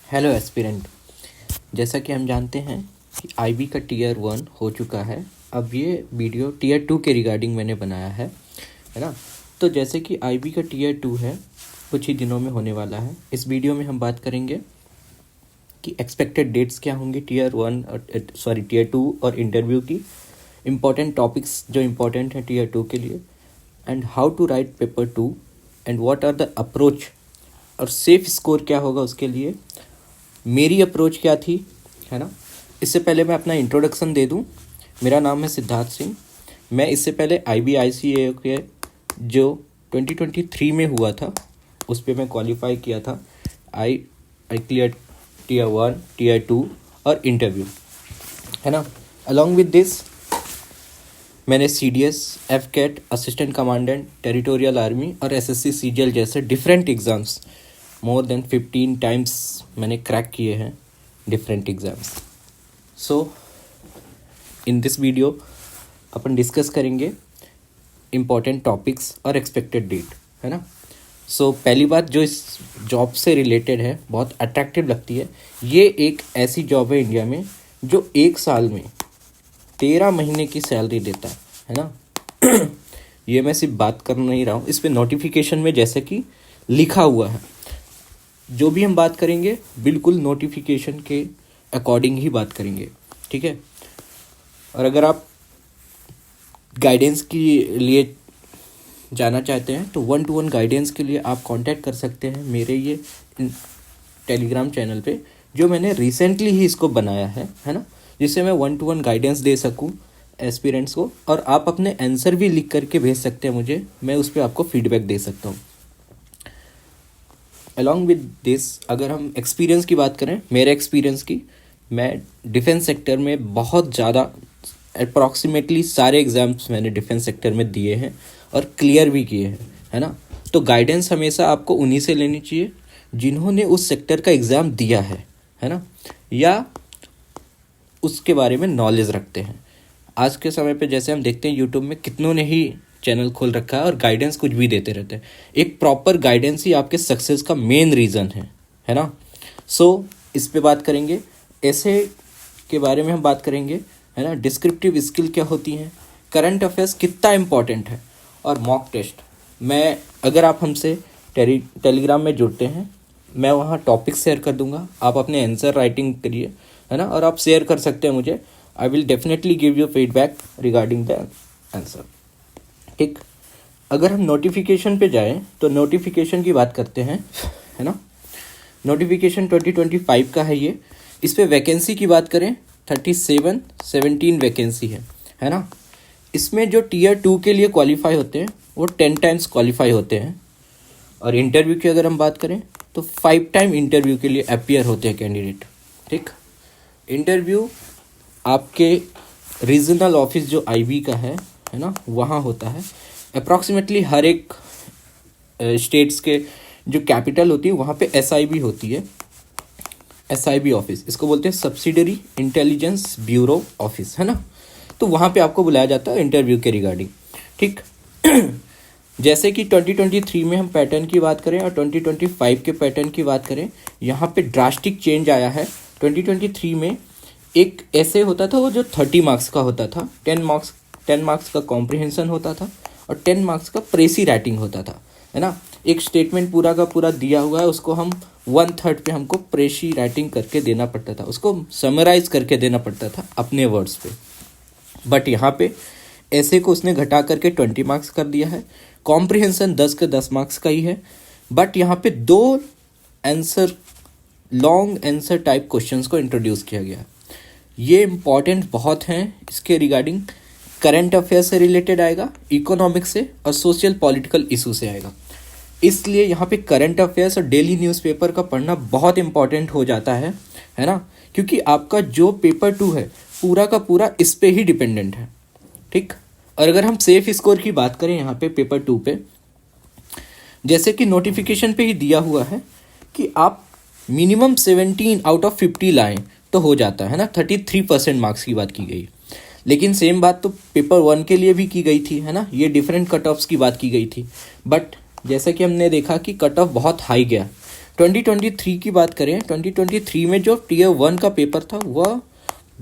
Hello aspirant. जैसा कि हम जानते हैं कि आईबी का टीयर 1 हो चुका है। अब ये वीडियो टीयर 2 के रिगार्डिंग मैंने बनाया है ना। तो जैसे कि आईबी का टीयर 2 है, कुछ ही दिनों में होने वाला है। इस वीडियो में हम बात करेंगे कि एक्सपेक्टेड डेट्स क्या होंगी टीयर 2 और इंटरव्यू की, इम्पॉर्टेंट टॉपिक्स जो इम्पॉर्टेंट हैं टीयर 2 के लिए, and how to write paper 2 and what are the approach, और सेफ स्कोर क्या होगा उसके लिए, मेरी अप्रोच क्या थी, है ना। इससे पहले मैं अपना इंट्रोडक्शन दे दूं। मेरा नाम है सिद्धार्थ सिंह। मैं इससे पहले IBICA के जो 2023 में हुआ था उस पर मैं क्वालिफाई किया था। आई क्लियर टीयर 1, टीयर 2 और इंटरव्यू, है ना। अलॉन्ग विद दिस मैंने CDS, FCAT, assistant commandant, territorial army और SSC CGL जैसे different exams more than 15 times मैंने क्रैक किए हैं, different exams. So in this video upon discuss करेंगे इम्पॉर्टेंट टॉपिक्स और एक्सपेक्टेड डेट, है ना। सो पहली बात जो इस जॉब से रिलेटेड है, बहुत अट्रैक्टिव लगती है। ये एक ऐसी जॉब है इंडिया में जो 1 साल में 13 महीने की सैलरी देता है ना। ये मैं सिर्फ बात कर नहीं रहा हूँ, इस पर नोटिफिकेशन में जैसे कि लिखा हुआ है। जो भी हम बात करेंगे बिल्कुल नोटिफिकेशन के अकॉर्डिंग ही बात करेंगे, ठीक है। और अगर आप गाइडेंस के लिए जाना चाहते हैं तो 1-to-1 गाइडेंस के लिए आप कांटेक्ट कर सकते हैं मेरे ये टेलीग्राम चैनल पे, जो मैंने रिसेंटली ही इसको बनाया है ना, जिससे मैं 1-to-1 गाइडेंस दे सकूं एस्पिरेंट्स को। और आप अपने आंसर भी लिख करके भेज सकते हैं मुझे, मैं उस पर आपको फीडबैक दे सकता हूँ। अलॉन्ग विद दिस, अगर हम एक्सपीरियंस की बात करें, मेरे एक्सपीरियंस की, मैं डिफेंस सेक्टर में बहुत ज़्यादा अप्रॉक्सीमेटली सारे एग्ज़ाम्स मैंने डिफेंस सेक्टर में दिए हैं और क्लियर भी किए हैं, है ना। तो गाइडेंस हमेशा आपको उन्हीं से लेनी चाहिए जिन्होंने उस सेक्टर का एग्ज़ाम दिया है ना, या उसके बारे में नॉलेज रखते हैं। आज के समय पे जैसे हम देखते हैं यूट्यूब में कितनों ने ही चैनल खोल रखा है और गाइडेंस कुछ भी देते रहते हैं। एक प्रॉपर गाइडेंस ही आपके सक्सेस का मेन रीज़न है ना। सो इस पे बात करेंगे, ऐसे के बारे में हम बात करेंगे, है ना। डिस्क्रिप्टिव स्किल क्या होती हैं, करंट अफेयर्स कितना इम्पॉर्टेंट है, और मॉक टेस्ट। मैं अगर आप हमसे टेलीग्राम में जुड़ते हैं, मैं वहाँ टॉपिक शेयर कर दूंगा, आप अपने आंसर राइटिंग करिए, है ना, और आप शेयर कर सकते हैं मुझे। I will definitely give you feedback regarding the answer, ठीक। अगर हम नोटिफिकेशन पे जाएं तो नोटिफिकेशन की बात करते हैं, है ना। नोटिफिकेशन 2025 का है ये। इस पे वैकेंसी की बात करें 17 वैकेंसी है ना। इसमें जो टीयर 2 के लिए क्वालिफाई होते हैं वो 10 टाइम्स क्वालिफाई होते हैं, और इंटरव्यू की अगर हम बात करें तो 5 टाइम इंटरव्यू के लिए अपीयर होते हैं कैंडिडेट, ठीक। इंटरव्यू आपके रीजनल ऑफिस जो IB का है ना, वहाँ होता है। अप्रॉक्सीमेटली हर एक स्टेट्स के जो कैपिटल होती है वहाँ पे SIB होती है। SIB ऑफिस, इसको बोलते हैं सब्सिडरी इंटेलिजेंस ब्यूरो ऑफिस, है ना। तो वहाँ पे आपको बुलाया जाता है इंटरव्यू के रिगार्डिंग, ठीक। जैसे कि 2023 में हम पैटर्न की बात करें और 2025 के पैटर्न की बात करें, यहाँ पे ड्रास्टिक चेंज आया है। 2023 में एक ऐसे होता था वो जो 30 मार्क्स का होता था, 10 मार्क्स का कॉम्प्रिहेंशन होता था और 10 मार्क्स का प्रेसी राइटिंग होता था, है ना। एक स्टेटमेंट पूरा का पूरा दिया हुआ है, उसको हम 1/3 पे हमको प्रेसी राइटिंग करके देना पड़ता था, उसको समराइज करके देना पड़ता था अपने वर्ड्स पे। बट यहाँ पे ऐसे को उसने घटा करके 20 मार्क्स कर दिया है। कॉम्प्रिहेंशन 10 के 10 मार्क्स का ही है, बट यहाँ पे 2 answer, long answer type questions को इंट्रोड्यूस किया गया है। ये इम्पॉर्टेंट बहुत हैं। इसके रिगार्डिंग करंट अफेयर से रिलेटेड आएगा, इकोनॉमिक्स से और सोशल पॉलिटिकल इशू से आएगा। इसलिए यहाँ पे करंट अफेयर्स और डेली न्यूज़पेपर का पढ़ना बहुत इंपॉर्टेंट हो जाता है ना, क्योंकि आपका जो पेपर 2 है पूरा का पूरा इस पे ही डिपेंडेंट है, ठीक। और अगर हम सेफ स्कोर की बात करें यहाँ पे पेपर 2 पे, जैसे कि नोटिफिकेशन पे ही दिया हुआ है कि आप मिनिमम 17 आउट ऑफ 50 लाएं तो हो जाता है ना। 33% मार्क्स की बात की गई, लेकिन सेम बात तो पेपर 1 के लिए भी की गई थी, है ना। ये डिफरेंट कट ऑफ्स की बात की गई थी, बट जैसा कि हमने देखा कि कट ऑफ बहुत हाई गया, 2023 की बात करें, 2023 में जो टीयर 1 का पेपर था वह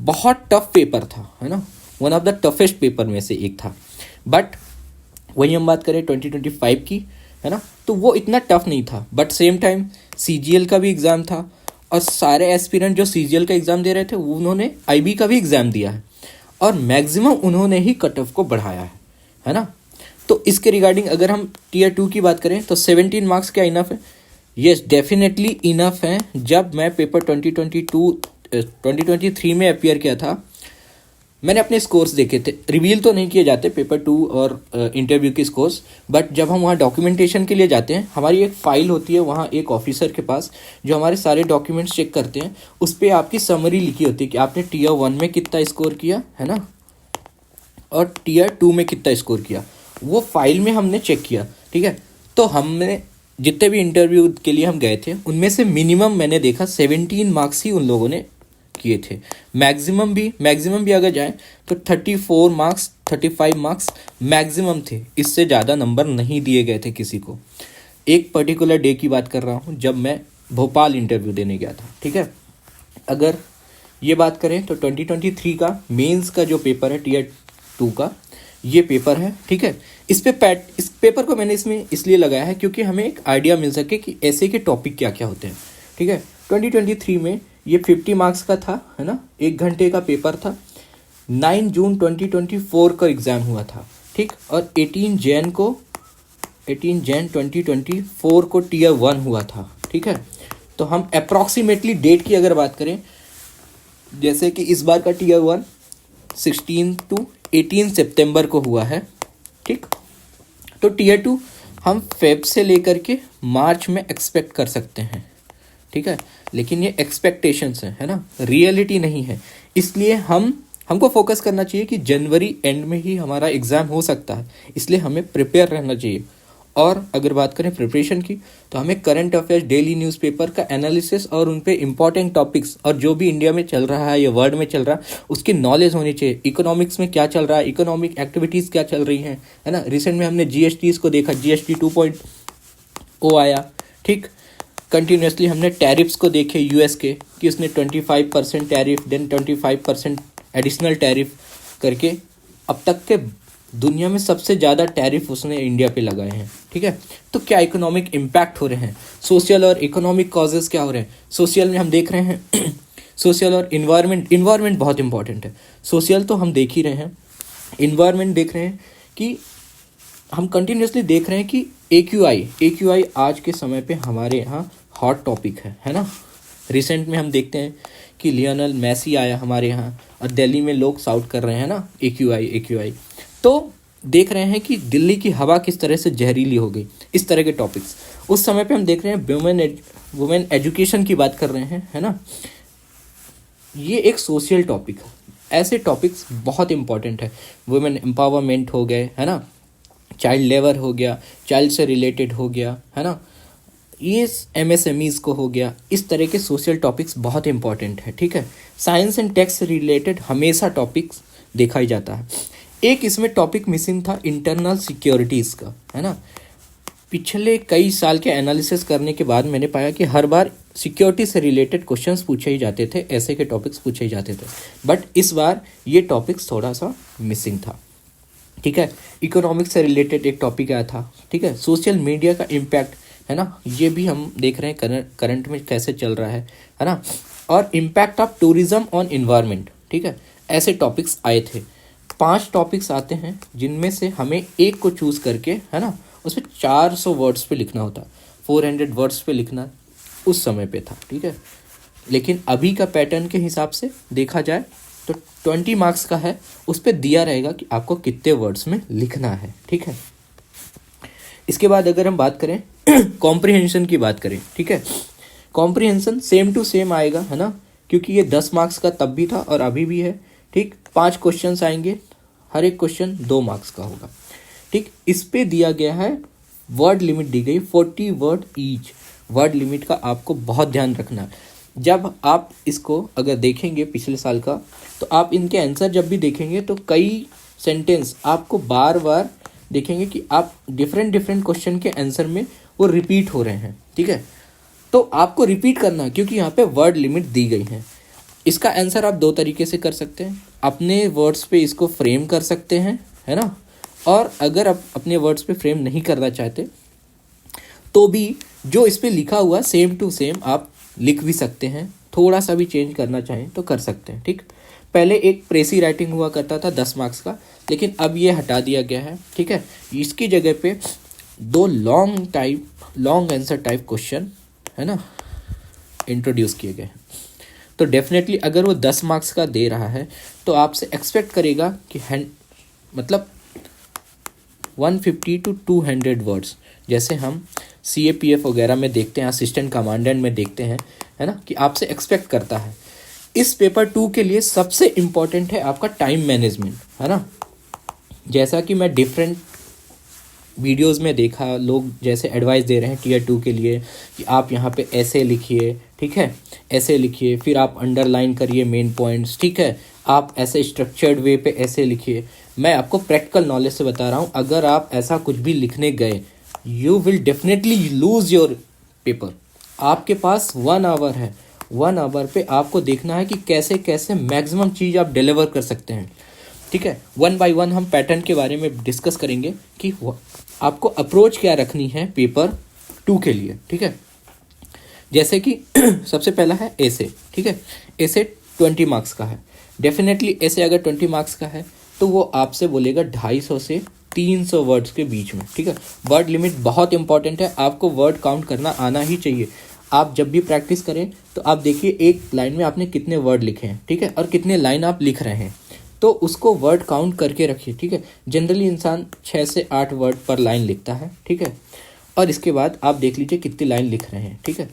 बहुत टफ पेपर था, है ना, one of the toughest paper में से एक था। बट वही हम बात करें 2025 की, है ना, तो वो इतना टफ नहीं था। बट सेम टाइम CGL का भी एग्ज़ाम था और सारे एस्पिरेंट जो CGL का एग्ज़ाम दे रहे थे उन्होंने IB का भी एग्ज़ाम दिया है और मैक्सिमम उन्होंने ही कट ऑफ को बढ़ाया है ना। तो इसके रिगार्डिंग अगर हम टीयर 2 की बात करें तो 17 मार्क्स क्या इनफ है? यस, डेफिनेटली इनफ है। जब मैं पेपर 2023 में अपियर किया था, मैंने अपने स्कोर्स देखे थे, रिवील तो नहीं किए जाते पेपर 2 और इंटरव्यू के स्कोर्स, बट जब हम वहाँ डॉक्यूमेंटेशन के लिए जाते हैं, हमारी एक फ़ाइल होती है वहाँ एक ऑफिसर के पास जो हमारे सारे डॉक्यूमेंट्स चेक करते हैं। उस पर आपकी समरी लिखी होती है कि आपने टीयर 1 में कितना स्कोर किया, है ना, और टीयर 2 में कितना स्कोर किया। वो फाइल में हमने चेक किया, ठीक है। तो हमने जितने भी इंटरव्यू के लिए हम गए थे उनमें से मिनिमम मैंने देखा 17 मार्क्स ही उन लोगों ने किए थे। मैक्सिमम भी अगर जाएं तो 34 मार्क्स 35 मार्क्स मैक्सिमम थे, इससे ज़्यादा नंबर नहीं दिए गए थे किसी को। एक पर्टिकुलर डे की बात कर रहा हूँ जब मैं भोपाल इंटरव्यू देने गया था, ठीक है। अगर ये बात करें तो 2023 का मेंस का जो पेपर है टीयर 2 का, ये पेपर है, ठीक है। इस पेपर को मैंने इसमें इसलिए लगाया है क्योंकि हमें एक आइडिया मिल सके कि ऐसे के टॉपिक क्या क्या होते हैं, ठीक है। 2023 में ये 50 मार्क्स का था, है ना, 1 घंटे का पेपर था। 9 जून 2024 का एग्ज़ाम हुआ था, ठीक, और 18 जैन 2024 को टीयर 1 हुआ था, ठीक है। तो हम अप्रॉक्सीमेटली डेट की अगर बात करें, जैसे कि इस बार का टीयर 1 16 to 18 सितंबर को हुआ है, ठीक। तो टीयर 2 हम फेब से लेकर के मार्च में एक्सपेक्ट कर सकते हैं, ठीक है। लेकिन ये एक्सपेक्टेशंस है ना, रियलिटी नहीं है। इसलिए हमको फोकस करना चाहिए कि जनवरी एंड में ही हमारा एग्ज़ाम हो सकता है, इसलिए हमें प्रिपेयर रहना चाहिए। और अगर बात करें प्रिपरेशन की, तो हमें करंट अफेयर्स, डेली न्यूज़पेपर का एनालिसिस और उन पे इम्पॉर्टेंट टॉपिक्स और जो भी इंडिया में चल रहा है या वर्ल्ड में चल रहा है उसकी नॉलेज होनी चाहिए। इकोनॉमिक्स में क्या चल रहा है, इकोनॉमिक एक्टिविटीज़ क्या चल रही हैं, है ना। रिसेंट में हमने GSTs को देखा, GST 2.0 आया, ठीक। कंटिन्यूसली हमने टैरिफ्स को देखे US के कि उसने 25% टैरिफ, देन 25% एडिशनल टैरिफ करके अब तक के दुनिया में सबसे ज़्यादा टैरिफ उसने इंडिया पे लगाए हैं, ठीक है। तो क्या इकोनॉमिक इम्पैक्ट हो रहे हैं, सोशल और इकोनॉमिक कॉजेज़ क्या हो रहे हैं। सोशल में हम देख रहे हैं सोशल और इन्वायरमेंट बहुत इंपॉर्टेंट है। सोशल तो हम देख ही रहे हैं, इन्वायरमेंट देख रहे हैं कि हम कंटिन्यूसली देख रहे हैं कि AQI आज के समय पे हमारे यहाँ हॉट टॉपिक है ना। रिसेंट में हम देखते हैं कि लियोनेल मेसी आया हमारे यहाँ और दिल्ली में लोग शाउट कर रहे हैं ना AQI। तो देख रहे हैं कि दिल्ली की हवा किस तरह से जहरीली हो गई, इस तरह के टॉपिक्स। उस समय पे हम देख रहे हैं वुमेन एजुकेशन की बात कर रहे हैं, है ना। ये एक सोशल टॉपिक है, ऐसे टॉपिक्स बहुत इंपॉर्टेंट है। वुमेन एम्पावरमेंट हो गए, है ना, चाइल्ड लेबर हो गया, चाइल्ड से रिलेटेड हो गया, है ना, ये MSMEs को हो गया। इस तरह के सोशल टॉपिक्स बहुत इंपॉर्टेंट है, ठीक है। साइंस एंड टेक से रिलेटेड हमेशा टॉपिक्स देखा ही जाता है। एक इसमें टॉपिक मिसिंग था इंटरनल सिक्योरिटीज़ का, है ना। पिछले कई साल के एनालिसिस करने के बाद मैंने पाया कि हर बार सिक्योरिटी से रिलेटेड क्वेश्चंस पूछे ही जाते थे, ऐसे के टॉपिक्स पूछे ही जाते थे, बट इस बार ये टॉपिक्स थोड़ा सा मिसिंग था, ठीक है। इकोनॉमिक्स से रिलेटेड एक टॉपिक आया था, ठीक है। सोशल मीडिया का इम्पैक्ट, है ना, ये भी हम देख रहे हैं करंट में कैसे चल रहा है ना। और impact of tourism on environment, ठीक है। ऐसे टॉपिक्स आए थे। 5 टॉपिक्स आते हैं जिनमें से हमें एक को चूज़ करके, है ना, उस पर 400 वर्ड्स पे लिखना होता, 400 वर्ड्स पे लिखना उस समय पे था, ठीक है। लेकिन अभी का पैटर्न के हिसाब से देखा जाए तो 20 मार्क्स का है, उस पर दिया रहेगा कि आपको कितने वर्ड्स में लिखना है, ठीक है। इसके बाद अगर हम बात करें कॉम्प्रिहेंशन की बात करें, ठीक है। कॉम्प्रिहेंशन सेम टू सेम आएगा, है ना, क्योंकि ये 10 मार्क्स का तब भी था और अभी भी है, ठीक। 5 क्वेश्चंस आएंगे, हर एक क्वेश्चन 2 मार्क्स का होगा, ठीक। इस पे दिया गया है वर्ड लिमिट दी गई 40 वर्ड ईच। वर्ड लिमिट का आपको बहुत ध्यान रखना है। जब आप इसको अगर देखेंगे पिछले साल का, तो आप इनके आंसर जब भी देखेंगे तो कई सेंटेंस आपको बार बार देखेंगे कि आप डिफरेंट क्वेश्चन के आंसर में वो रिपीट हो रहे हैं, ठीक है। तो आपको रिपीट करना है, क्योंकि यहाँ पे वर्ड लिमिट दी गई है। इसका आंसर आप 2 तरीके से कर सकते हैं, अपने वर्ड्स पे इसको फ्रेम कर सकते हैं, है ना। और अगर आप अपने वर्ड्स पे फ्रेम नहीं करना चाहते तो भी जो इस पे लिखा हुआ सेम टू सेम आप लिख भी सकते हैं, थोड़ा सा भी चेंज करना चाहें तो कर सकते हैं, ठीक। पहले एक प्रेसी राइटिंग हुआ करता था 10 मार्क्स का, लेकिन अब ये हटा दिया गया है, ठीक है। इसकी जगह पे 2 लॉन्ग आंसर टाइप क्वेश्चन, है ना, इंट्रोड्यूस किए गए हैं। तो डेफिनेटली अगर वो 10 मार्क्स का दे रहा है तो आपसे एक्सपेक्ट करेगा कि मतलब 150 to 200 वर्ड्स, जैसे हम CAPF वगैरह में देखते हैं, असिस्टेंट कमांडेंट में देखते हैं, है ना, कि आपसे एक्सपेक्ट करता है। इस पेपर 2 के लिए सबसे इम्पॉर्टेंट है आपका टाइम मैनेजमेंट, है ना। जैसा कि मैं डिफरेंट वीडियोस में देखा, लोग जैसे एडवाइस दे रहे हैं Tier 2 के लिए कि आप यहाँ पे ऐसे लिखिए, ठीक है, ऐसे लिखिए, फिर आप अंडरलाइन करिए मेन पॉइंट्स, ठीक है, आप ऐसे स्ट्रक्चर्ड वे पे ऐसे लिखिए। मैं आपको प्रैक्टिकल नॉलेज से बता रहा हूँ, अगर आप ऐसा कुछ भी लिखने गए you will definitely lose your paper. आपके पास 1 आवर है, 1 आवर पे आपको देखना है कि कैसे कैसे मैक्सिमम चीज़ आप डिलीवर कर सकते हैं, ठीक है। 1 by 1 हम पैटर्न के बारे में डिस्कस करेंगे कि आपको अप्रोच क्या रखनी है पेपर 2 के लिए, ठीक है। जैसे कि सबसे पहला है ऐसे, ठीक है। ऐसे 20 मार्क्स का है, डेफिनेटली ऐसे अगर 20 मार्क्स का है तो वो आपसे बोलेगा 250 से 300 वर्ड्स के बीच में, ठीक है। वर्ड लिमिट बहुत इंपॉर्टेंट है, आपको वर्ड काउंट करना आना ही चाहिए। आप जब भी प्रैक्टिस करें तो आप देखिए एक लाइन में आपने कितने वर्ड लिखे हैं, ठीक है, और कितने लाइन आप लिख रहे हैं, तो उसको वर्ड काउंट करके रखिए, ठीक है। जनरली इंसान 6 से 8 वर्ड पर लाइन लिखता है, ठीक है, और इसके बाद आप देख लीजिए कितनी लाइन लिख रहे हैं, ठीक है।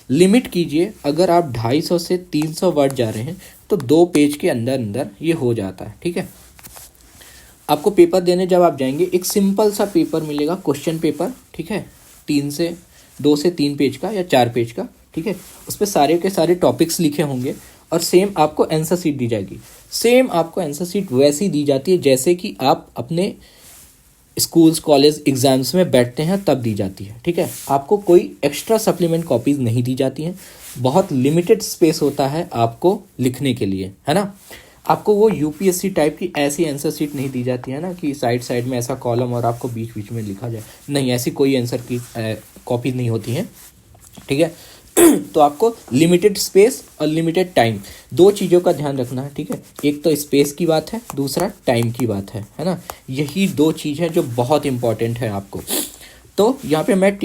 लिमिट कीजिए, अगर आप 250 से 300 वर्ड जा रहे हैं तो 2 पेज के अंदर अंदर ये हो जाता है, ठीक है। आपको पेपर देने जब आप जाएंगे एक सिंपल सा पेपर मिलेगा, क्वेश्चन पेपर, ठीक है, 2 से 3 पेज का या 4 पेज का, ठीक है। उस पर सारे के सारे टॉपिक्स लिखे होंगे और सेम आपको आंसर शीट दी जाएगी। सेम आपको आंसर शीट वैसी दी जाती है जैसे कि आप अपने स्कूल्स कॉलेज एग्जाम्स में बैठते हैं तब दी जाती है, ठीक है। आपको कोई एक्स्ट्रा सप्लीमेंट कॉपीज़ नहीं दी जाती हैं, बहुत लिमिटेड स्पेस होता है आपको लिखने के लिए, है ना। आपको वो UPSC टाइप की ऐसी आंसर शीट नहीं दी जाती है ना कि साइड साइड में ऐसा कॉलम और आपको बीच बीच में लिखा जाए, नहीं, ऐसी कोई आंसर की कॉपी नहीं होती है, ठीक है। तो आपको लिमिटेड स्पेस और लिमिटेड टाइम, 2 चीज़ों का ध्यान रखना है, ठीक है। एक तो स्पेस की बात है, दूसरा टाइम की बात है ना। यही 2 चीज़ है जो बहुत इंपॉर्टेंट है आपको। तो यहाँ पे मैं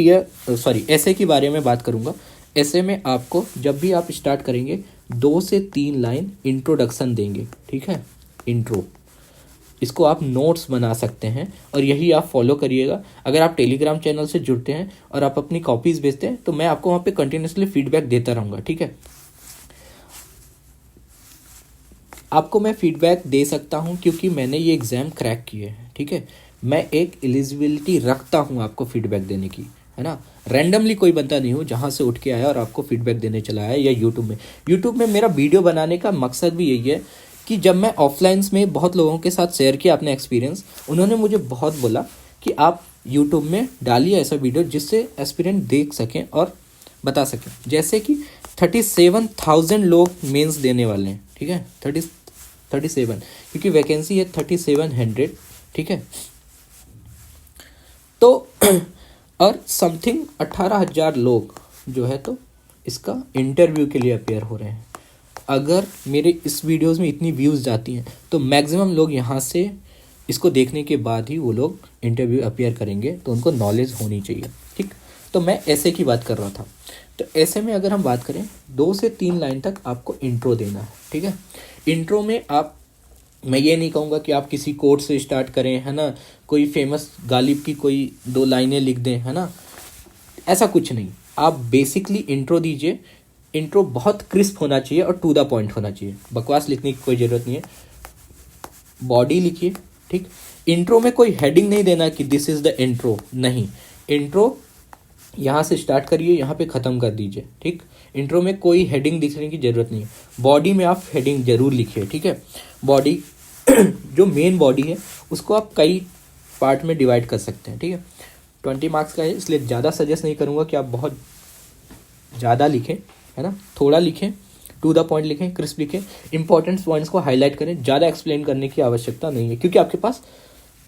ऐसे के बारे में बात करूँगा। ऐसे में आपको जब भी आप स्टार्ट करेंगे 2 से 3 लाइन इंट्रोडक्शन देंगे, ठीक है, इंट्रो। इसको आप नोट्स बना सकते हैं और यही आप फॉलो करिएगा। अगर आप टेलीग्राम चैनल से जुड़ते हैं और आप अपनी कॉपीज़ भेजते हैं तो मैं आपको वहाँ पे कंटिन्यूसली फीडबैक देता रहूँगा, ठीक है। आपको मैं फीडबैक दे सकता हूँ क्योंकि मैंने ये एग्ज़ाम क्रैक किए हैं, ठीक है। मैं एक एलिजिबिलिटी रखता हूँ आपको फीडबैक देने की, है ना। रैंडमली कोई बंदा नहीं हूँ जहाँ से उठ के आया और आपको फीडबैक देने चला आया, या यूट्यूब में मेरा वीडियो बनाने का मकसद भी यही है कि जब मैं ऑफलाइंस में बहुत लोगों के साथ शेयर किया अपने एक्सपीरियंस, उन्होंने मुझे बहुत बोला कि आप यूट्यूब में डालिए ऐसा वीडियो जिससे एस्पिरेंट देख सकें और बता सकें। जैसे कि 37,000 लोग मेंस देने वाले हैं, ठीक है, 37, क्योंकि वैकेंसी है 3700, ठीक है। तो और समथिंग 18,000 लोग जो है तो इसका इंटरव्यू के लिए अपेयर हो रहे हैं। अगर मेरे इस वीडियोस में इतनी व्यूज़ जाती हैं तो मैक्सिमम लोग यहाँ से इसको देखने के बाद ही वो लोग इंटरव्यू अपेयर करेंगे, तो उनको नॉलेज होनी चाहिए, ठीक। तो मैं ऐसे की बात कर रहा था। तो ऐसे में अगर हम बात करें 2 से 3 लाइन तक आपको इंट्रो देना है, ठीक है। इंट्रो में मैं ये नहीं कहूँगा कि आप किसी कोट से स्टार्ट करें, है ना, कोई फेमस गालिब की कोई 2 लाइनें लिख दें, है ना, ऐसा कुछ नहीं। आप बेसिकली इंट्रो दीजिए। इंट्रो बहुत क्रिस्प होना चाहिए और टू द पॉइंट होना चाहिए, बकवास लिखने की कोई ज़रूरत नहीं है। बॉडी लिखिए, ठीक। इंट्रो में कोई हेडिंग नहीं देना कि दिस इज़ द इंट्रो, नहीं। इंट्रो यहाँ से स्टार्ट करिए, यहाँ पे ख़त्म कर दीजिए, ठीक। इंट्रो में कोई हेडिंग लिखने की ज़रूरत नहीं है। बॉडी में आप हेडिंग ज़रूर लिखिए, ठीक है। बॉडी जो मेन बॉडी है उसको आप कई पार्ट में डिवाइड कर सकते हैं, ठीक है। 20 मार्क्स का है, इसलिए ज़्यादा सजेस्ट नहीं करूँगा कि आप बहुत ज़्यादा लिखें, है ना, थोड़ा लिखें, टू द पॉइंट लिखें, क्रिस्प लिखें, इंपॉर्टेंट पॉइंट्स को हाईलाइट करें, ज़्यादा एक्सप्लेन करने की आवश्यकता नहीं है क्योंकि आपके पास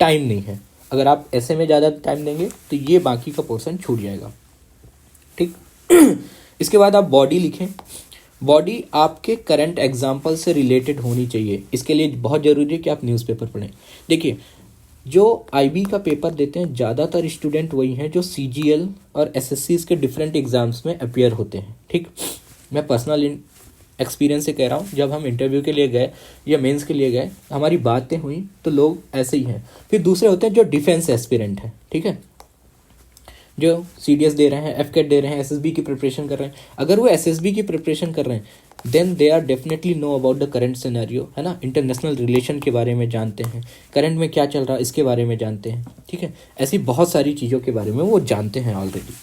टाइम नहीं है। अगर आप ऐसे में ज़्यादा टाइम देंगे तो ये बाकी का पोर्शन छूट जाएगा, ठीक। इसके बाद आप बॉडी लिखें। बॉडी आपके करंट एग्जाम्पल से रिलेटेड होनी चाहिए। इसके लिए बहुत ज़रूरी है कि आप न्यूज़पेपर पढ़ें। देखिए, जो आईबी का पेपर देते हैं ज़्यादातर स्टूडेंट वही हैं जो सीजीएल और एसएससी के डिफरेंट एग्जाम्स में अपीयर होते हैं, ठीक। मैं पर्सनल एक्सपीरियंस से कह रहा हूँ, जब हम इंटरव्यू के लिए गए या मेंस के लिए गए, हमारी बातें हुई तो लोग ऐसे ही हैं। फिर दूसरे होते हैं जो डिफेंस एस्पिरेंट हैं, ठीक है, जो सीडीएस दे रहे हैं, एफकेट दे रहे हैं, एसएसबी की प्रिपरेशन कर रहे हैं। अगर वो एसएसबी की प्रिपरेशन कर रहे हैं then they are definitely know about the current scenario, है ना, इंटरनेशनल रिलेशन के बारे में जानते हैं, करंट में क्या चल रहा है इसके बारे में जानते हैं, ठीक है। ऐसी बहुत सारी चीज़ों के बारे में वो जानते हैं ऑलरेडी,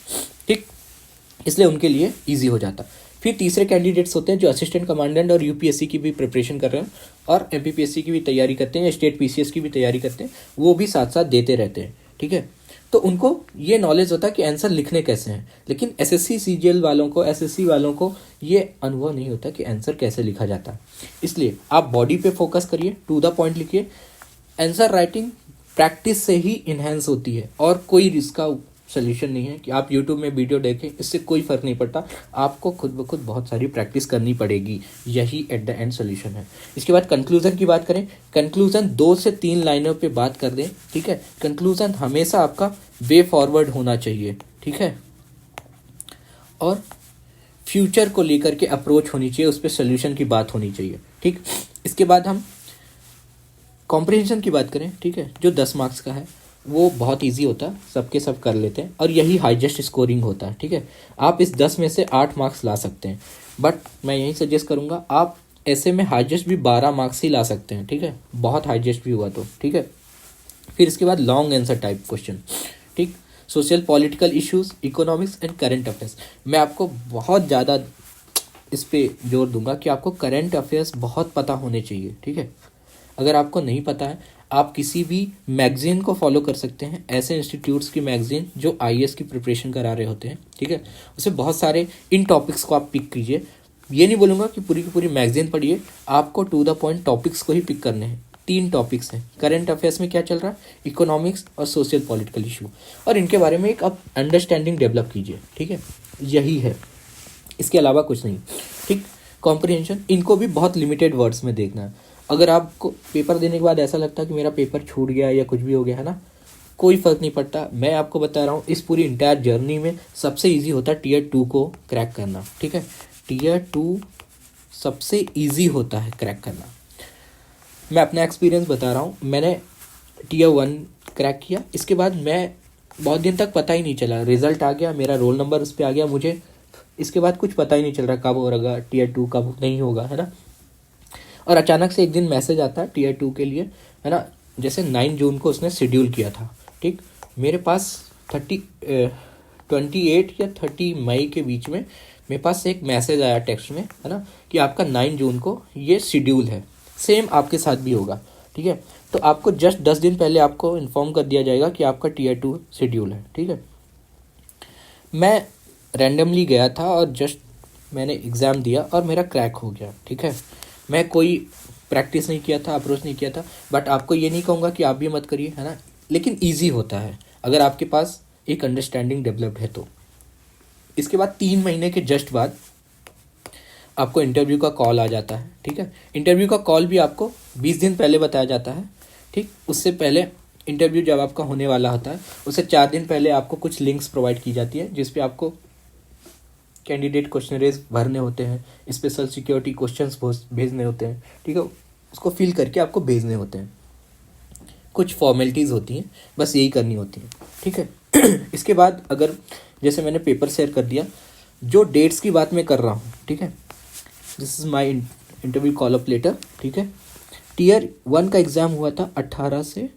ठीक, इसलिए उनके लिए ईजी हो जाता। फिर तीसरे कैंडिडेट्स होते हैं जो असिस्टेंट कमांडेंट और यूपीएससी की भी प्रिपरेशन कर रहे हैं और एमपीपीएससी की भी तैयारी करते हैं या स्टेट पीसीएस की भी तैयारी करते हैं, वो भी साथ साथ देते रहते हैं, ठीक है। तो उनको ये नॉलेज होता है कि आंसर लिखने कैसे हैं, लेकिन एसएससी सीजीएल वालों को, एसएससी वालों को ये अनुभव नहीं होता कि आंसर कैसे लिखा जाता है। इसलिए आप बॉडी पे फोकस करिए, टू द पॉइंट लिखिए। आंसर राइटिंग प्रैक्टिस से ही इन्हेंस होती है और कोई इसका सोल्यूशन नहीं है कि आप यूट्यूब में वीडियो देखें, इससे कोई फ़र्क नहीं पड़ता। आपको खुद ब खुद बहुत सारी प्रैक्टिस करनी पड़ेगी, यही एट द एंड सोल्यूशन है। इसके बाद कंक्लूजन की बात करें। कंक्लूजन 2 से 3 लाइनों पे बात कर दें, ठीक है। कंक्लूजन हमेशा आपका वे फॉरवर्ड होना चाहिए, ठीक है, और फ्यूचर को लेकर के अप्रोच होनी चाहिए, उस पर सोल्यूशन की बात होनी चाहिए, ठीक। इसके बाद हम कॉम्प्रिहेंशन की बात करें, ठीक है, जो 10 मार्क्स का है वो बहुत इजी होता है, सबके सब कर लेते हैं और यही हाईएस्ट स्कोरिंग होता है, ठीक है। आप इस 10 में से 8 मार्क्स ला सकते हैं, बट मैं यही सजेस्ट करूंगा आप ऐसे में हाईएस्ट भी 12 मार्क्स ही ला सकते हैं, ठीक है, बहुत हाईएस्ट भी हुआ तो, ठीक है। फिर इसके बाद लॉन्ग आंसर टाइप क्वेश्चन, ठीक, social political issues, economics and current affairs. मैं आपको बहुत ज़्यादा इस पर जोर दूंगा कि आपको करंट अफेयर्स बहुत पता होने चाहिए, ठीक है। अगर आपको नहीं पता है, आप किसी भी मैगजीन को फॉलो कर सकते हैं, ऐसे इंस्टीट्यूट्स की मैगजीन जो आईएएस की प्रिपरेशन करा रहे होते हैं, ठीक है। उसमें बहुत सारे इन टॉपिक्स को आप पिक कीजिए। ये नहीं बोलूँगा कि पूरी की पूरी मैगजीन पढ़िए, आपको टू द पॉइंट टॉपिक्स को ही पिक करने हैं। 3 टॉपिक्स हैं, करंट अफेयर्स में क्या चल रहा है, इकोनॉमिक्स और सोशल पॉलिटिकल इशू, और इनके बारे में एक आप अंडरस्टैंडिंग डेवलप कीजिए, ठीक है, यही है, इसके अलावा कुछ नहीं, ठीक। कॉम्प्रिहेंशन, इनको भी बहुत लिमिटेड वर्ड्स में देखना है। अगर आपको पेपर देने के बाद ऐसा लगता है कि मेरा पेपर छूट गया या कुछ भी हो गया, है ना, कोई फ़र्क नहीं पड़ता। मैं आपको बता रहा हूँ, इस पूरी इंटायर जर्नी में सबसे इजी होता है Tier 2 को क्रैक करना, ठीक है। Tier 2 सबसे इजी होता है क्रैक करना। मैं अपना एक्सपीरियंस बता रहा हूँ, मैंने Tier 1 क्रैक किया, इसके बाद मैं बहुत दिन तक पता ही नहीं चला, रिजल्ट आ गया, मेरा रोल नंबर उस पर आ गया, मुझे इसके बाद कुछ पता ही नहीं चल रहा कब होगा Tier 2, कब नहीं होगा, है ना। और अचानक से एक दिन मैसेज आता है Tier 2 के लिए, है ना, जैसे 9 जून को उसने शेड्यूल किया था, ठीक। मेरे पास 28 या 30 मई के बीच में मेरे पास एक मैसेज आया टेक्स्ट में, है ना, कि आपका 9 जून को ये शेड्यूल है। सेम आपके साथ भी होगा, ठीक है। तो आपको जस्ट 10 दिन पहले आपको इन्फॉर्म कर दिया जाएगा कि आपका Tier 2 शेड्यूल है, ठीक है। मैं रैंडमली गया था और जस्ट मैंने एग्ज़ाम दिया और मेरा क्रैक हो गया, ठीक है। मैं कोई प्रैक्टिस नहीं किया था, अप्रोच नहीं किया था, बट आपको ये नहीं कहूँगा कि आप भी मत करिए, है ना, लेकिन ईजी होता है अगर आपके पास एक अंडरस्टैंडिंग डेवलप्ड है तो। इसके बाद 3 महीने के जस्ट बाद आपको इंटरव्यू का कॉल आ जाता है, ठीक है। इंटरव्यू का कॉल भी आपको 20 दिन पहले बताया जाता है, ठीक। उससे पहले इंटरव्यू जब आपका होने वाला होता है, उससे 4 दिन पहले आपको कुछ लिंक्स प्रोवाइड की जाती है जिस पे आपको कैंडिडेट क्वेश्चनरेज भरने होते हैं, स्पेशल सिक्योरिटी क्वेश्चंस भेजने होते हैं, ठीक है, उसको फिल करके आपको भेजने होते हैं। कुछ फॉर्मेलिटीज़ होती हैं, बस यही करनी होती है, ठीक है। इसके बाद अगर जैसे मैंने पेपर शेयर कर दिया, जो डेट्स की बात मैं कर रहा हूँ, ठीक है, this is my interview call up later, ठीक है। Tier 1 का एग्ज़ाम हुआ था 18 से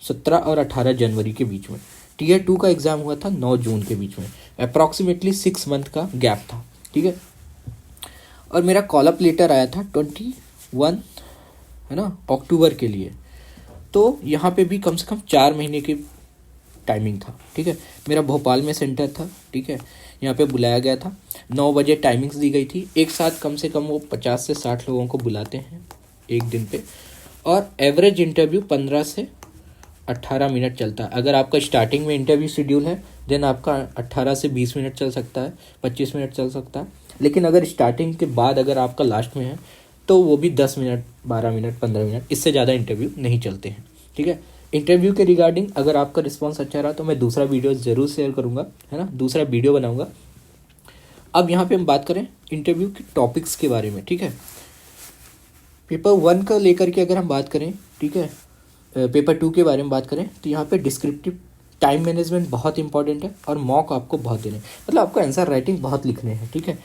17 और 18 जनवरी के बीच में। Tier 2 का एग्ज़ाम हुआ था 9 जून के बीच में। अप्रॉक्सीमेटली 6 मंथ का गैप था, ठीक है। और मेरा कॉल अप लेटर आया था 21, है ना, अक्टूबर के लिए। तो यहाँ पे भी कम से कम 4 महीने की टाइमिंग था, ठीक है। मेरा भोपाल में सेंटर था, ठीक है। यहाँ पे बुलाया गया था। 9 बजे टाइमिंग्स दी गई थी। एक साथ कम से कम वो 50 से 60 लोगों को बुलाते हैं एक दिन पे, और एवरेज इंटरव्यू 15 से 18 मिनट चलता है। अगर आपका स्टार्टिंग में इंटरव्यू शेड्यूल है देन आपका 18 से 20 मिनट चल सकता है, 25 मिनट चल सकता है। लेकिन अगर स्टार्टिंग के बाद अगर आपका लास्ट में है तो वो भी 10 मिनट, 12 मिनट, 15 मिनट, इससे ज़्यादा इंटरव्यू नहीं चलते हैं। ठीक है, इंटरव्यू के रिगार्डिंग अगर आपका रिस्पॉन्स अच्छा रहा तो मैं दूसरा वीडियो ज़रूर शेयर करूँगा, है ना, दूसरा वीडियो बनाऊँगा। अब यहाँ पे हम बात करें इंटरव्यू के टॉपिक्स के बारे में। ठीक है, पेपर 1 का लेकर के अगर हम बात करें, ठीक है, पेपर 2 के बारे में बात करें तो यहाँ पे डिस्क्रिप्टिव टाइम मैनेजमेंट बहुत इंपॉर्टेंट है और मॉक आपको बहुत देने हैं, मतलब आपको आंसर राइटिंग बहुत लिखने हैं। ठीक है,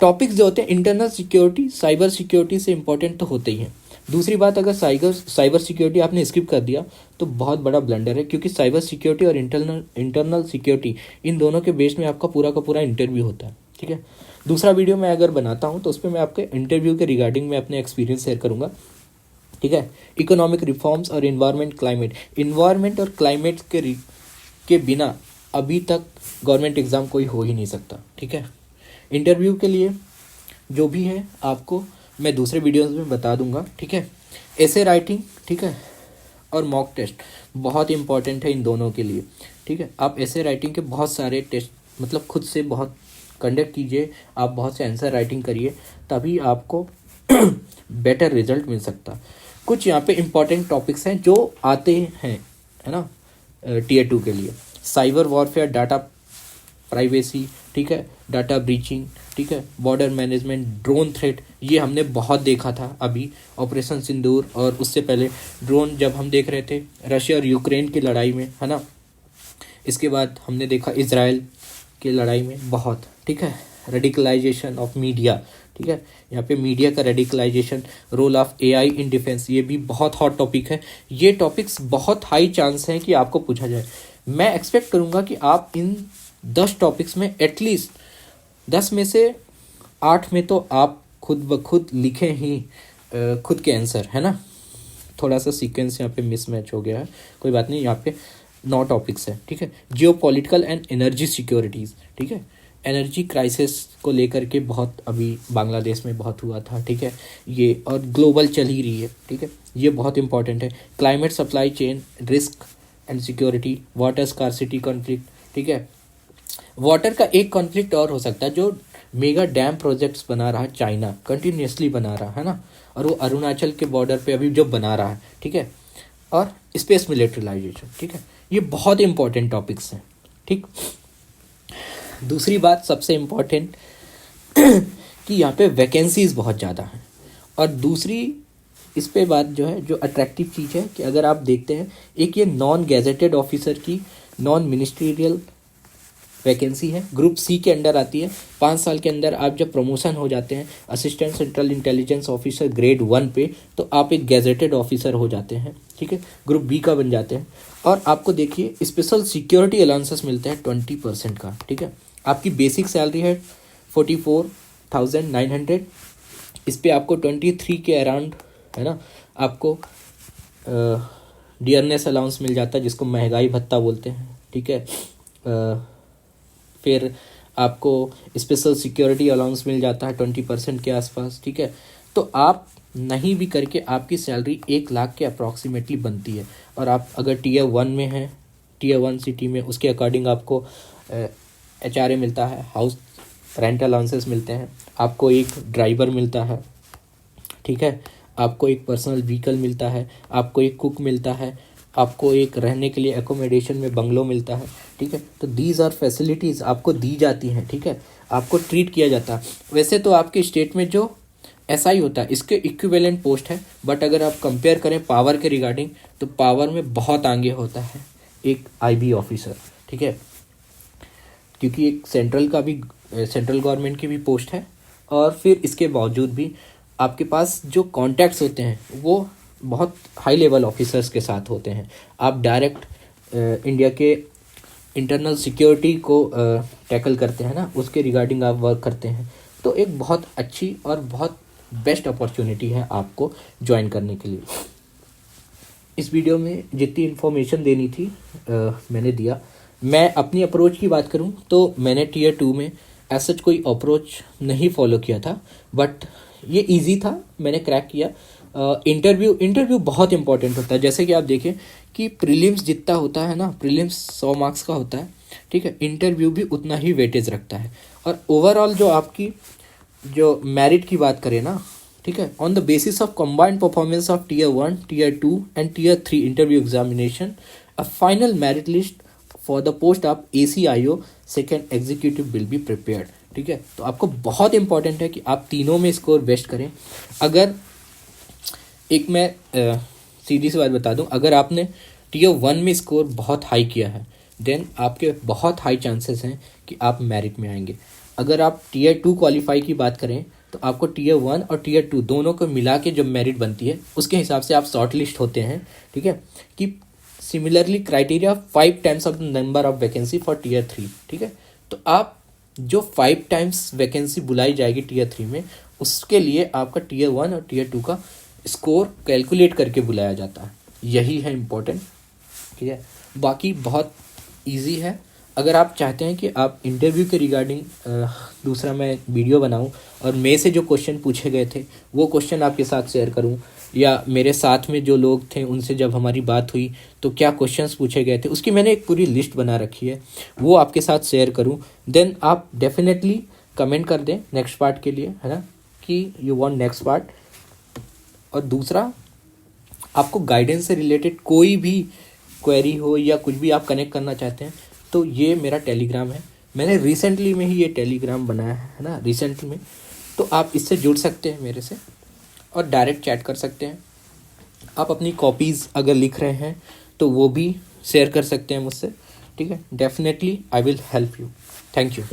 टॉपिक्स जो होते हैं इंटरनल सिक्योरिटी, साइबर सिक्योरिटी से इंपॉर्टेंट तो होते ही हैं। दूसरी बात, अगर साइबर सिक्योरिटी आपने स्किप कर दिया तो बहुत बड़ा ब्लंडर है, क्योंकि साइबर सिक्योरिटी और इंटरनल सिक्योरिटी इन दोनों के बेस में आपका पूरा का पूरा इंटरव्यू होता है। ठीक है, दूसरा वीडियो मैं अगर बनाता हूँ तो उस पर मैं आपके इंटरव्यू के रिगार्डिंग में अपने एक्सपीरियंस शेयर करूँगा। ठीक है, इकोनॉमिक रिफॉर्म्स और इन्वायरमेंट और क्लाइमेट के बिना अभी तक गवर्नमेंट एग्ज़ाम कोई हो ही नहीं सकता। ठीक है, इंटरव्यू के लिए जो भी है आपको मैं दूसरे वीडियोस में बता दूंगा। ठीक है, एसे राइटिंग, ठीक है, और मॉक टेस्ट बहुत इंपॉर्टेंट है इन दोनों के लिए। ठीक है, आप एसे राइटिंग के बहुत सारे टेस्ट मतलब खुद से बहुत कंडक्ट कीजिए, आप बहुत से आंसर राइटिंग करिए, तभी आपको बेटर रिजल्ट मिल सकता। कुछ यहाँ पे इम्पॉर्टेंट टॉपिक्स हैं जो आते हैं, है ना, टीयर 2 के लिए। साइबर वॉरफेयर, डाटा प्राइवेसी, ठीक है, डाटा ब्रीचिंग, ठीक है, बॉर्डर मैनेजमेंट, ड्रोन थ्रेट, ये हमने बहुत देखा था अभी ऑपरेशन सिंदूर, और उससे पहले ड्रोन जब हम देख रहे थे रशिया और यूक्रेन की लड़ाई में, है ना। इसके बाद हमने देखा इजराइल की लड़ाई में बहुत। ठीक है, रेडिकलाइजेशन ऑफ मीडिया, ठीक है, यहाँ पे मीडिया का radicalisation, role of AI in defence, ये भी बहुत हॉट टॉपिक है। ये टॉपिक्स बहुत हाई चांस है कि आपको पूछा जाए। मैं एक्सपेक्ट करूँगा कि आप इन 10 टॉपिक्स में एटलीस्ट 10 में से 8 में तो आप खुद ब खुद लिखें ही खुद के आंसर, है ना। थोड़ा सा सीक्वेंस यहाँ पे मिसमैच हो गया है, कोई बात नहीं। यहाँ पे 9 टॉपिक्स है। ठीक है, जियो पॉलिटिकल एंड एनर्जी सिक्योरिटीज़, ठीक है, एनर्जी क्राइसिस को लेकर के बहुत अभी बांग्लादेश में बहुत हुआ था। ठीक है, ये और ग्लोबल चल ही रही है। ठीक है, ये बहुत इंपॉर्टेंट है। Climate supply chain risk and security, water scarcity conflict, ठीक है, वाटर का एक कॉन्फ्लिक्ट और हो सकता है, जो मेगा डैम प्रोजेक्ट्स बना रहा है चाइना, कंटिन्यूसली बना रहा है ना, और वो अरुणाचल के बॉर्डर पे अभी जो बना रहा है। ठीक है, और स्पेस मिलिट्रिलाइजेशन, ठीक है, ये बहुत इंपॉर्टेंट टॉपिक्स हैं। ठीक, दूसरी बात सबसे इम्पॉर्टेंट कि यहाँ पे वैकेंसीज बहुत ज़्यादा हैं, और दूसरी इस पे बात जो है, जो अट्रैक्टिव चीज़ है कि अगर आप देखते हैं, एक ये नॉन गैजेटेड ऑफिसर की नॉन मिनिस्ट्रियल वैकेंसी है, ग्रुप सी के अंडर आती है। 5 साल के अंदर आप जब प्रमोशन हो जाते हैं assistant central intelligence officer grade 1 पे, तो आप एक गैजेटेड ऑफिसर हो जाते हैं। ठीक है, ग्रुप बी का बन जाते हैं, और आपको देखिए स्पेशल सिक्योरिटी अलाउंसेस मिलते हैं 20% का। ठीक है, आपकी बेसिक सैलरी है 44,900, इस पर आपको 23 के अराउंड, है ना, आपको डियरनेस अलाउंस मिल जाता है, जिसको महंगाई भत्ता बोलते हैं। ठीक है, फिर आपको स्पेशल सिक्योरिटी अलाउंस मिल जाता है 20% के आसपास। ठीक है, तो आप नहीं भी करके आपकी सैलरी 1 लाख के अप्रॉक्सीमेटली बनती है। और आप अगर टीयर 1 में हैं, टीयर 1 सिटी में, उसके अकॉर्डिंग आपको HRA मिलता है, हाउस रेंट अलाउंसेस मिलते हैं, आपको एक ड्राइवर मिलता है। ठीक है, आपको एक पर्सनल व्हीकल मिलता है, आपको एक कुक मिलता है, आपको एक रहने के लिए एकोमोडेशन में बंगलो मिलता है। ठीक है, तो दीज आर फैसिलिटीज़ आपको दी जाती हैं। ठीक है, आपको ट्रीट किया जाता है। वैसे तो आपके स्टेट में जो SI होता है इसके इक्विवेलेंट पोस्ट है, बट अगर आप कंपेयर करें पावर के रिगार्डिंग, तो पावर में बहुत आगे होता है एक IB ऑफिसर। ठीक है, क्योंकि एक सेंट्रल गवर्नमेंट की भी पोस्ट है, और फिर इसके बावजूद भी आपके पास जो कॉन्टैक्ट्स होते हैं वो बहुत हाई लेवल ऑफिसर्स के साथ होते हैं। आप डायरेक्ट इंडिया के इंटरनल सिक्योरिटी को टैकल करते हैं ना, उसके रिगार्डिंग आप वर्क करते हैं। तो एक बहुत अच्छी और बहुत बेस्ट अपॉर्चुनिटी है आपको ज्वाइन करने के लिए। इस वीडियो में जितनी इन्फॉर्मेशन देनी थी मैंने दिया। मैं अपनी अप्रोच की बात करूं तो मैंने टीयर 2 में ऐसा कोई अप्रोच नहीं फॉलो किया था, बट ये इजी था, मैंने क्रैक किया। इंटरव्यू बहुत इंपॉर्टेंट होता है। जैसे कि आप देखें कि प्रीलिम्स जितना होता है ना, प्रीलिम्स 100 मार्क्स का होता है, ठीक है, इंटरव्यू भी उतना ही वेटेज रखता है। और ओवरऑल जो आपकी जो मेरिट की बात करें ना, ठीक है, on the basis of combined performance of tier 1, tier 2 and tier 3 interview examination, a final merit list for the post of ACIO second executive will be prepared. ठीक है, तो आपको बहुत इंपॉर्टेंट है कि आप तीनों में स्कोर बेस्ट करें। अगर एक मैं सीधी सी बात बता दूं, अगर आपने टीयर 1 में स्कोर बहुत हाई किया है, देन आपके बहुत हाई चांसेस हैं कि आप मेरिट में आएंगे। अगर आप टीयर 2 क्वालिफाई की बात करें तो आपको टीयर 1 और टीयर 2 दोनों को मिला के जब मेरिट बनती है उसके हिसाब से आप शॉर्ट लिस्ट होते हैं। ठीक है, कि similarly criteria 5 times of the number of vacancy for tier 3। ठीक है, तो आप जो 5 टाइम्स वैकेंसी बुलाई जाएगी टीयर 3 में, उसके लिए आपका टीयर 1 और टीयर 2 का स्कोर कैलकुलेट करके बुलाया जाता है। यही है इम्पोर्टेंट। ठीक है, बाकी बहुत इजी है। अगर आप चाहते हैं कि आप इंटरव्यू के रिगार्डिंग दूसरा मैं वीडियो बनाऊं और मेरे से जो क्वेश्चन पूछे गए थे वो क्वेश्चन आपके साथ शेयर करूं, या मेरे साथ में जो लोग थे उनसे जब हमारी बात हुई तो क्या क्वेश्चंस पूछे गए थे, उसकी मैंने एक पूरी लिस्ट बना रखी है, वो आपके साथ शेयर करूं, देन आप डेफिनेटली कमेंट कर दें नेक्स्ट पार्ट के लिए, है ना, कि यू वांट नेक्स्ट पार्ट। और दूसरा, आपको गाइडेंस से रिलेटेड कोई भी क्वेरी हो या कुछ भी आप कनेक्ट करना चाहते हैं तो ये मेरा टेलीग्राम है। मैंने रिसेंटली में ही ये टेलीग्राम बनाया है ना, रिसेंटली में, तो आप इससे जुड़ सकते हैं मेरे से और डायरेक्ट चैट कर सकते हैं। आप अपनी कॉपीज़ अगर लिख रहे हैं तो वो भी शेयर कर सकते हैं मुझसे। ठीक है, definitely I will help you. Thank you.